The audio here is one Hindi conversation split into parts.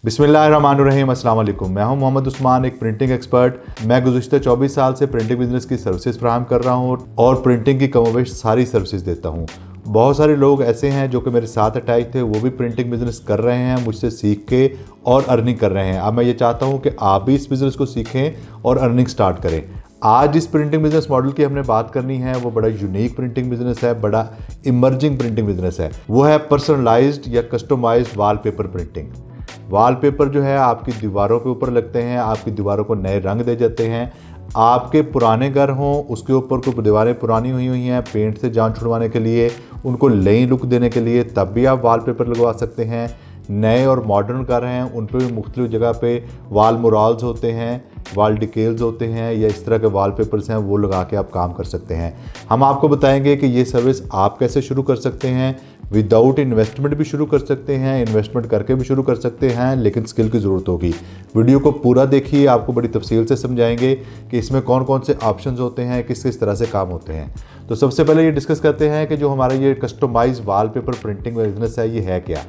बिस्मिल्लाहिर्रहमानिर्रहीम, अस्सलाम वालेकुम। मैं हूं मोहम्मद उस्मान, एक प्रिंटिंग एक्सपर्ट। मैं गुज़िश्ता 24 साल से प्रिंटिंग बिजनेस की सर्विसेज फराहम कर रहा हूं और प्रिंटिंग की कमोबेश सारी सर्विसेज देता हूं। बहुत सारे लोग ऐसे हैं जो कि मेरे साथ अटैच थे, वो भी प्रिंटिंग बिजनेस कर रहे हैं, मुझसे सीख के और अर्निंग कर रहे हैं। अब मैं ये चाहता हूँ कि आप भी इस बिज़नेस को सीखें और अर्निंग स्टार्ट करें। आज जिस प्रिंटिंग बिजनेस मॉडल की हमने बात करनी है वो बड़ा यूनिक प्रिंटिंग बिजनेस है, बड़ा इमर्जिंग प्रिंटिंग बिजनेस है। वो है पर्सनलाइज्ड या कस्टमाइज्ड वॉलपेपर प्रिंटिंग। वॉलपेपर जो है आपकी दीवारों के ऊपर लगते हैं, आपकी दीवारों को नए रंग दे जाते हैं। आपके पुराने घर हों, उसके ऊपर कोई दीवारें पुरानी हुई हैं, पेंट से जान छुड़वाने के लिए, उनको नई लुक देने के लिए, तब भी आप वॉलपेपर लगवा सकते हैं। नए और मॉडर्न घर हैं, उन पर भी मुख्तलिफ जगह पे वॉल मुराल्स होते हैं, वॉल डिकेल्स होते हैं, या इस तरह के वॉलपेपर्स हैं, वो लगा के आप काम कर सकते हैं। हम आपको बताएंगे कि ये सर्विस आप कैसे शुरू कर सकते हैं। विदाउट इन्वेस्टमेंट भी शुरू कर सकते हैं, इन्वेस्टमेंट करके भी शुरू कर सकते हैं, लेकिन स्किल की ज़रूरत होगी। वीडियो को पूरा देखिए, आपको बड़ी तफसील से समझाएंगे कि इसमें कौन कौन से ऑप्शंस होते हैं, किस किस तरह से काम होते हैं। तो सबसे पहले ये डिस्कस करते हैं कि जो हमारा ये कस्टमाइज वॉलपेपर प्रिंटिंग बिजनेस है, ये है क्या।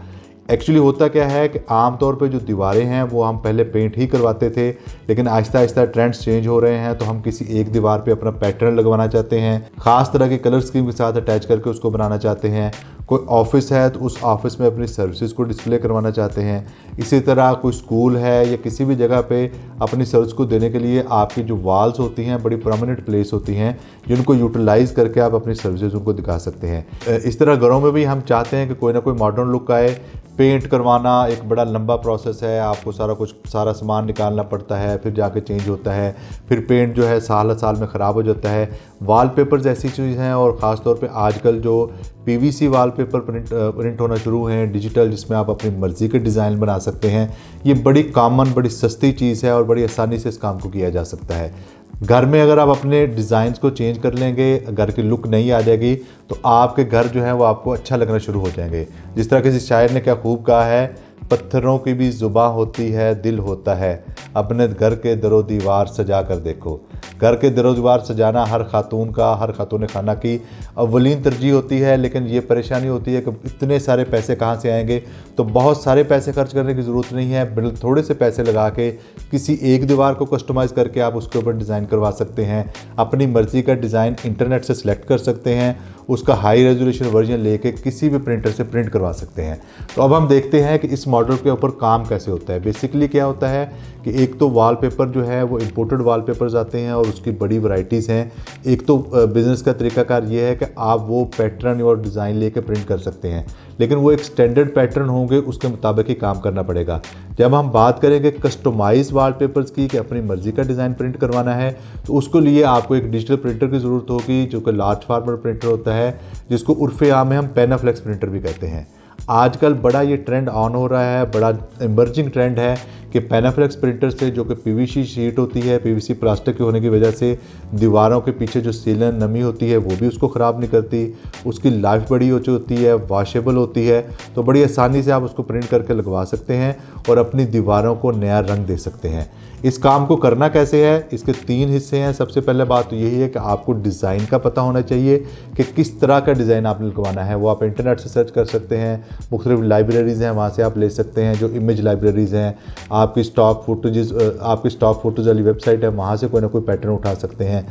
एक्चुअली होता क्या है कि आम तौर पे जो दीवारें हैं वो हम पहले पेंट ही करवाते थे, लेकिन आहिस्ता आहिस्ता ट्रेंड्स चेंज हो रहे हैं, तो हम किसी एक दीवार पे अपना पैटर्न लगवाना चाहते हैं, ख़ास तरह के कलर स्कीम के साथ अटैच करके उसको बनाना चाहते हैं। कोई ऑफिस है तो उस ऑफिस में अपनी सर्विसेज को डिस्प्ले करवाना चाहते हैं। इसी तरह कोई स्कूल है या किसी भी जगह पे अपनी सर्विस को देने के लिए आपकी जो वॉल्स होती हैं बड़ी परमानेंट प्लेस होती हैं, जिनको यूटिलाइज़ करके आप अपनी सर्विसेज उनको दिखा सकते हैं। इस तरह घरों में भी हम चाहते हैं कि कोई ना कोई मॉडर्न लुक आए। पेंट करवाना एक बड़ा लंबा प्रोसेस है, आपको सारा सामान निकालना पड़ता है, फिर जाके चेंज होता है, फिर पेंट जो है साल साल में ख़राब हो जाता है। वॉलपेपर्स ऐसी चीज़ हैं, और ख़ास तौर पे आजकल जो पीवीसी वॉलपेपर प्रिंट होना शुरू हैं डिजिटल, जिसमें आप अपनी मर्ज़ी के डिज़ाइन बना सकते हैं। ये बड़ी कॉमन, बड़ी सस्ती चीज़ है और बड़ी आसानी से इस काम को किया जा सकता है। घर में अगर आप अपने डिज़ाइंस को चेंज कर लेंगे, घर की लुक नहीं आ जाएगी, तो आपके घर जो है वो आपको अच्छा लगना शुरू हो जाएंगे। जिस तरह किसी शायर ने क्या खूब कहा है, पत्थरों की भी ज़ुबां होती है, दिल होता है, अपने घर के दरो दीवार सजा कर देखो। घर के दरो दीवार सजाना हर खातून खाना की अव्वलीन तरजीह होती है, लेकिन ये परेशानी होती है कि इतने सारे पैसे कहाँ से आएंगे। तो बहुत सारे पैसे खर्च करने की ज़रूरत नहीं है, बल्कि थोड़े से पैसे लगा के किसी एक दीवार को कस्टमाइज़ करके आप उसके ऊपर डिज़ाइन करवा सकते हैं। अपनी मर्ज़ी का डिज़ाइन इंटरनेट से सिलेक्ट कर सकते हैं, उसका हाई रेजोल्यूशन वर्जन लेके किसी भी प्रिंटर से प्रिंट करवा सकते हैं। तो अब हम देखते हैं कि इस मॉडल के ऊपर काम कैसे होता है। बेसिकली क्या होता है कि एक तो वॉलपेपर जो है वो इंपोर्टेड वॉलपेपर्स आते हैं और उसकी बड़ी वैरायटीज़ हैं। एक तो बिज़नेस का तरीकाकार ये है कि आप वो पैटर्न और डिज़ाइन लेके प्रिंट कर सकते हैं, लेकिन वो एक स्टैंडर्ड पैटर्न होंगे, उसके मुताबिक ही काम करना पड़ेगा। जब हम बात करेंगे कस्टमाइज वॉलपेपर्स की, कि अपनी मर्ज़ी का डिज़ाइन प्रिंट करवाना है, तो उसके लिए आपको एक डिजिटल प्रिंटर की ज़रूरत होगी, जो कि लार्ज फॉर्मेट प्रिंटर होता है, जिसको उर्फ़े आम में हम पेनाफ्लेक्स प्रिंटर भी कहते हैं। आजकल बड़ा ये ट्रेंड ऑन हो रहा है, बड़ा इमर्जिंग ट्रेंड है कि पेनाफ्लेक्स प्रिंटर से, जो कि पीवीसी शीट होती है, पीवीसी प्लास्टिक के होने की वजह से दीवारों के पीछे जो सीलन नमी होती है वो भी उसको ख़राब नहीं करती, उसकी लाइफ बड़ी हो होती है, वॉशेबल होती है, तो बड़ी आसानी से आप उसको प्रिंट करके लगवा सकते हैं और अपनी दीवारों को नया रंग दे सकते हैं। इस काम को करना कैसे है, इसके 3 हिस्से हैं। सबसे पहले बात तो यही है कि आपको डिज़ाइन का पता होना चाहिए कि किस तरह का डिज़ाइन आपने लगवाना है। वो आप इंटरनेट से सर्च कर सकते हैं, मुख्तलिफ लाइब्रेरीज़ हैं, वहाँ से आप ले सकते हैं। जो इमेज लाइब्रेरीज़ हैं, आपकी स्टॉक फ़ोटोज़ वाली वेबसाइट है, वहाँ से कोई ना कोई पैटर्न उठा सकते हैं।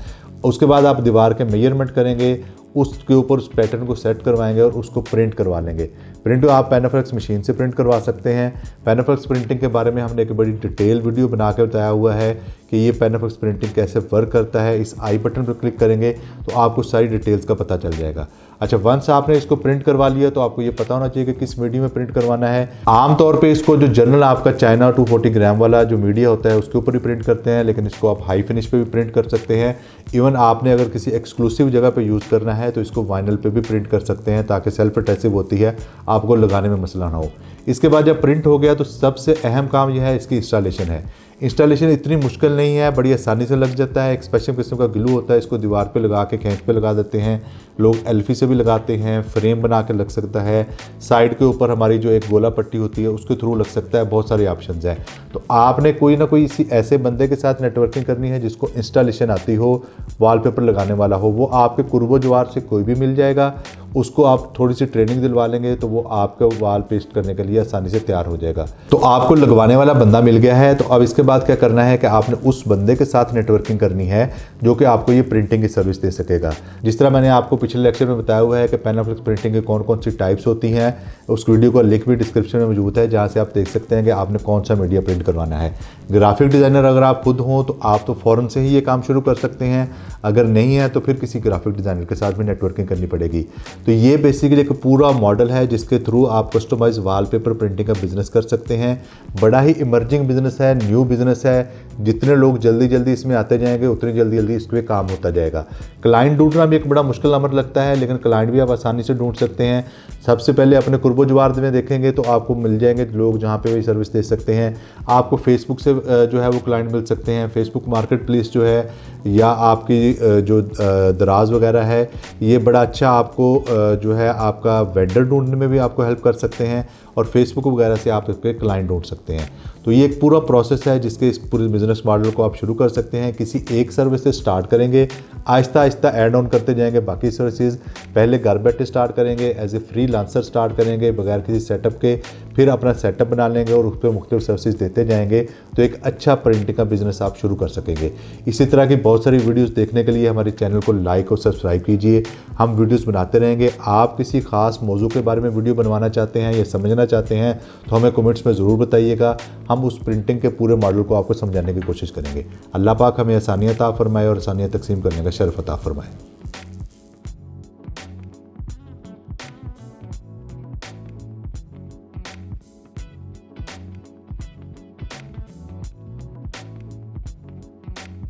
उसके बाद आप दीवार के मेजरमेंट करेंगे, उसके ऊपर उस पैटर्न को सेट करवाएंगे और उसको प्रिंट करवा लेंगे। प्रिंट आप पेनाफ्लेक्स मशीन से प्रिंट करवा सकते हैं। पेनाफ्लेक्स प्रिंटिंग के बारे में हमने एक बड़ी डिटेल वीडियो बना के बताया हुआ है कि ये पेनाफ्लेक्स प्रिंटिंग कैसे वर्क करता है। इस आई बटन पर क्लिक करेंगे तो आपको सारी डिटेल्स का पता चल जाएगा। अच्छा, वंस आपने इसको प्रिंट करवा लिया तो आपको ये पता होना चाहिए कि किस मीडियम में प्रिंट करवाना है। आमतौर पे इसको जो जनरल आपका चाइना 240 ग्राम वाला जो मीडिया होता है उसके ऊपर ही प्रिंट करते हैं, लेकिन इसको आप हाई फिनिश पे भी प्रिंट कर सकते हैं। इवन आपने अगर किसी एक्सक्लूसिव जगह पे यूज़ करना है तो इसको वाइनल पे भी प्रिंट कर सकते हैं, ताकि सेल्फ एडहेसिव होती है, आपको लगाने में मसला ना हो। इसके बाद जब प्रिंट हो गया तो सबसे अहम काम यह है इसकी इंस्टॉलेशन है। इंस्टॉलेशन इतनी मुश्किल नहीं है, बड़ी आसानी से लग जाता है। एक स्पेशल किस्म का ग्लू होता है, इसको दीवार पे लगा के खींच पे लगा देते हैं। लोग एल्फी से भी लगाते हैं, फ्रेम बना के लग सकता है, साइड के ऊपर हमारी जो एक गोला पट्टी होती है उसके थ्रू लग सकता है। बहुत सारे ऑप्शंस हैं। तो आपने कोई ना कोई इसी ऐसे बंदे के साथ नेटवर्किंग करनी है जिसको इंस्टॉलेशन आती हो, वॉलपेपर लगाने वाला हो। वो आपके कुर्बो जवार से कोई भी मिल जाएगा, उसको आप थोड़ी सी ट्रेनिंग दिलवा लेंगे तो वो आपके वाल पेस्ट करने के लिए आसानी से तैयार हो जाएगा। तो आपको लगवाने वाला बंदा मिल गया है। तो अब इसके बाद क्या करना है कि आपने उस बंदे के साथ नेटवर्किंग करनी है जो कि आपको ये प्रिंटिंग की सर्विस दे सकेगा। जिस तरह मैंने आपको पिछले लेक्चर में बताया हुआ है कि पैनाफ्लेक्स प्रिंटिंग की कौन कौन सी टाइप्स होती हैं, उस वीडियो का लिंक भी डिस्क्रिप्शन में मौजूद है, जहाँ से आप देख सकते हैं कि आपने कौन सा मीडिया प्रिंट करवाना है। ग्राफिक डिज़ाइनर अगर आप खुद हों तो आप तो फ़ौरन से ही ये काम शुरू कर सकते हैं। अगर नहीं है तो फिर किसी ग्राफिक डिज़ाइनर के साथ भी नेटवर्किंग करनी पड़ेगी। तो ये बेसिकली एक पूरा मॉडल है जिसके थ्रू आप कस्टमाइज वॉलपेपर प्रिंटिंग का बिजनेस कर सकते हैं। बड़ा ही इमर्जिंग बिजनेस है, न्यू बिजनेस है। जितने लोग जल्दी जल्दी इसमें आते जाएंगे उतनी जल्दी जल्दी इस पर काम होता जाएगा। क्लाइंट ढूंढना भी एक बड़ा मुश्किल अमर लगता है, लेकिन क्लाइंट भी आप आसानी से ढूंढ सकते हैं। सबसे पहले अपने कुर्बो जवार में देखेंगे तो आपको मिल जाएंगे लोग जहाँ पे भी सर्विस दे सकते हैं। आपको फेसबुक से जो है वो क्लाइंट मिल सकते हैं। फेसबुक मार्केट प्लेस जो है या आपकी जो दराज वगैरह है, ये बड़ा अच्छा आपको जो है आपका वेंडर ढूंढने में भी आपको हेल्प कर सकते हैं, और फेसबुक वगैरह से आप इसके क्लाइंट ढूंढ सकते हैं। तो ये एक पूरा प्रोसेस है जिसके इस पूरे बिजनेस मॉडल को आप शुरू कर सकते हैं। किसी एक सर्विस से स्टार्ट करेंगे, आहिस्ता आहिस्ता ऐड ऑन करते जाएंगे बाकी सर्विसेज। पहले घर बैठे स्टार्ट करेंगे, एज ए फ्रीलांसर स्टार्ट करेंगे बगैर किसी सेटअप के, फिर अपना सेटअप बना लेंगे और उस पर मुख्तलिफ सर्विसेज देते जाएंगे। तो एक अच्छा प्रिंटिंग का बिजनेस आप शुरू कर सकेंगे। इसी तरह की बहुत सारी वीडियोस देखने के लिए हमारे चैनल को लाइक और सब्सक्राइब कीजिए। हम वीडियोस बनाते रहेंगे। आप किसी खास मौजू के बारे में वीडियो बनवाना चाहते हैं या समझना चाहते हैं तो हमें कमेंट्स में ज़रूर बताइएगा। हम उस प्रिंटिंग के पूरे मॉडल को आपको समझाने की कोशिश करेंगे। अल्लाह पाक हमें आसानियाँ अता फरमाए और आसानियाँ तकसीम करने का शर्फ अता फरमाए।